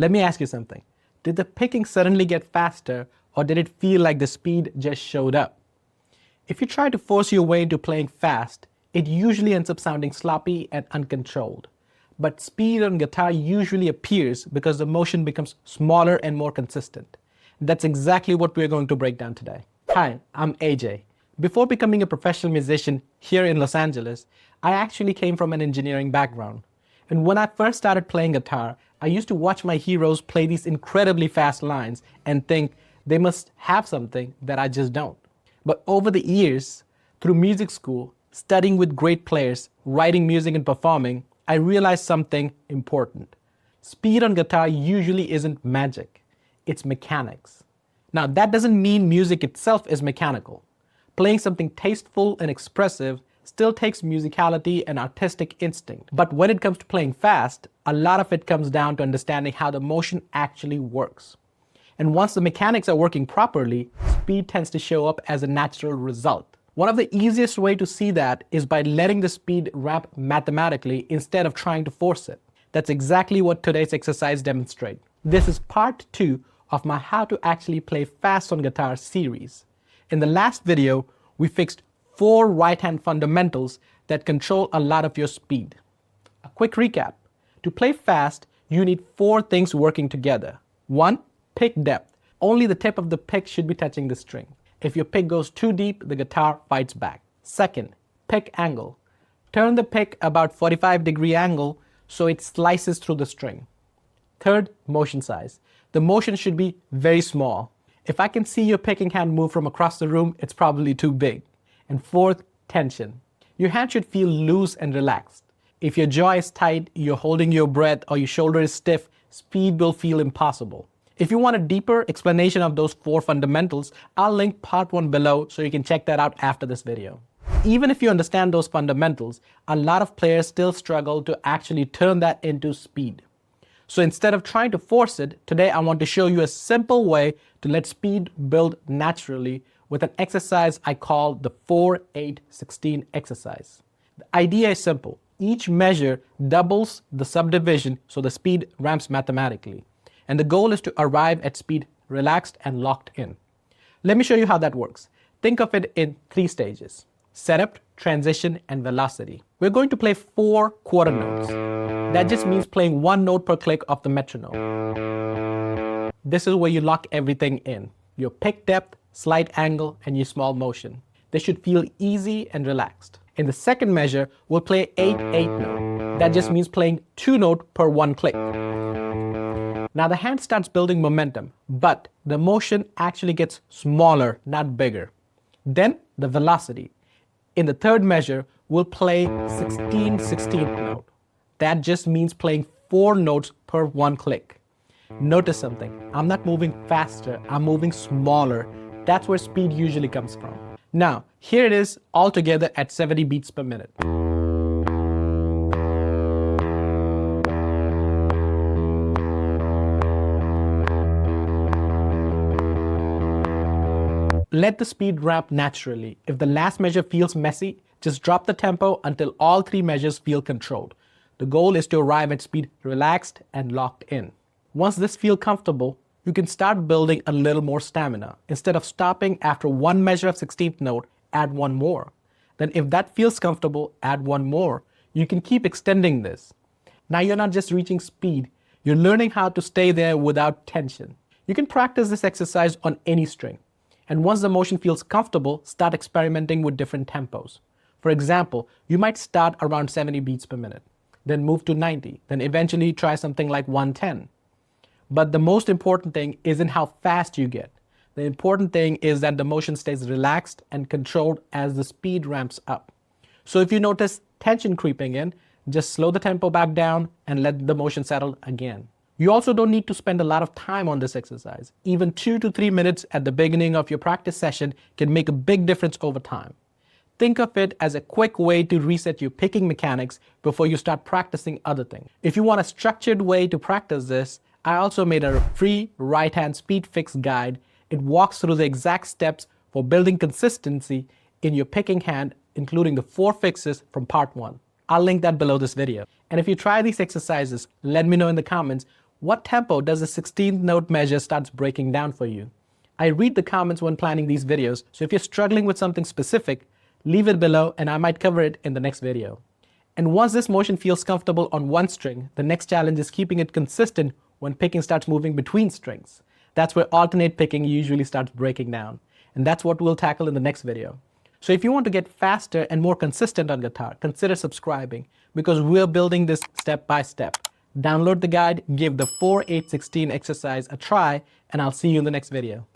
Let me ask you something. Did the picking suddenly get faster, or did it feel like the speed just showed up? If you try to force your way into playing fast, it usually ends up sounding sloppy and uncontrolled. But speed on guitar usually appears because the motion becomes smaller and more consistent. That's exactly what we're going to break down today. Hi, I'm AJ. Before becoming a professional musician here in Los Angeles, I actually came from an engineering background. And when I first started playing guitar, I used to watch my heroes play these incredibly fast lines and think they must have something that I just don't. But over the years, through music school, studying with great players, writing music and performing, I realized something important. Speed on guitar usually isn't magic, it's mechanics. Now that doesn't mean music itself is mechanical. Playing something tasteful and expressive still takes musicality and artistic instinct. But when it comes to playing fast, a lot of it comes down to understanding how the motion actually works. And once the mechanics are working properly, speed tends to show up as a natural result. One of the easiest way to see that is by letting the speed ramp mathematically instead of trying to force it. That's exactly what today's exercise demonstrates. This is part 2 of my How to Actually Play Fast on Guitar series. In the last video, we fixed 4 right-hand fundamentals that control a lot of your speed. A quick recap. To play fast, you need 4 things working together. 1. Pick depth. Only the tip of the pick should be touching the string. If your pick goes too deep, the guitar fights back. Second, pick angle. Turn the pick about 45-degree angle so it slices through the string. Third, motion size. The motion should be very small. If I can see your picking hand move from across the room, it's probably too big. And fourth, tension. Your hand should feel loose and relaxed. If your jaw is tight, you're holding your breath, or your shoulder is stiff, speed will feel impossible. If you want a deeper explanation of those 4 fundamentals, I'll link part 1 below so you can check that out after this video. Even if you understand those fundamentals, a lot of players still struggle to actually turn that into speed. So instead of trying to force it, today I want to show you a simple way to let speed build naturally with an exercise I call the 4-8-16 exercise. The idea is simple. Each measure doubles the subdivision so the speed ramps mathematically. And the goal is to arrive at speed relaxed and locked in. Let me show you how that works. Think of it in 3 stages: setup, transition, and velocity. We're going to play 4 quarter notes. That just means playing 1 note per click of the metronome. This is where you lock everything in: your pick depth, slight angle, and your small motion. They should feel easy and relaxed. In the second measure, we'll play 8-8 note. That just means playing 2 notes per 1 click. Now the hand starts building momentum, but the motion actually gets smaller, not bigger. Then the velocity. In the third measure, we'll play 16-16 note. That just means playing 4 notes per 1 click. Notice something. I'm not moving faster, I'm moving smaller. That's where speed usually comes from. Now, here it is all together at 70 beats per minute. Let the speed ramp naturally. If the last measure feels messy, just drop the tempo until all 3 measures feel controlled. The goal is to arrive at speed relaxed and locked in. Once this feels comfortable, you can start building a little more stamina. Instead of stopping after 1 measure of 16th note, add 1 more. Then if that feels comfortable, add 1 more. You can keep extending this. Now you're not just reaching speed, you're learning how to stay there without tension. You can practice this exercise on any string. And once the motion feels comfortable, start experimenting with different tempos. For example, you might start around 70 beats per minute, then move to 90, then eventually try something like 110. But the most important thing isn't how fast you get. The important thing is that the motion stays relaxed and controlled as the speed ramps up. So if you notice tension creeping in, just slow the tempo back down and let the motion settle again. You also don't need to spend a lot of time on this exercise. Even 2 to 3 minutes at the beginning of your practice session can make a big difference over time. Think of it as a quick way to reset your picking mechanics before you start practicing other things. If you want a structured way to practice this, I also made a free right-hand speed fix guide. It walks through the exact steps for building consistency in your picking hand, including the 4 fixes from part 1. I'll link that below this video. And if you try these exercises, let me know in the comments What tempo does the 16th note measure starts breaking down for you? I read the comments when planning these videos, so if you're struggling with something specific, leave it below and I might cover it in the next video. And once this motion feels comfortable on one string, the next challenge is keeping it consistent when picking starts moving between strings. That's where alternate picking usually starts breaking down. And that's what we'll tackle in the next video. So if you want to get faster and more consistent on guitar, consider subscribing because we're building this step by step. Download the guide, give the 4-8-16 exercise a try, and I'll see you in the next video.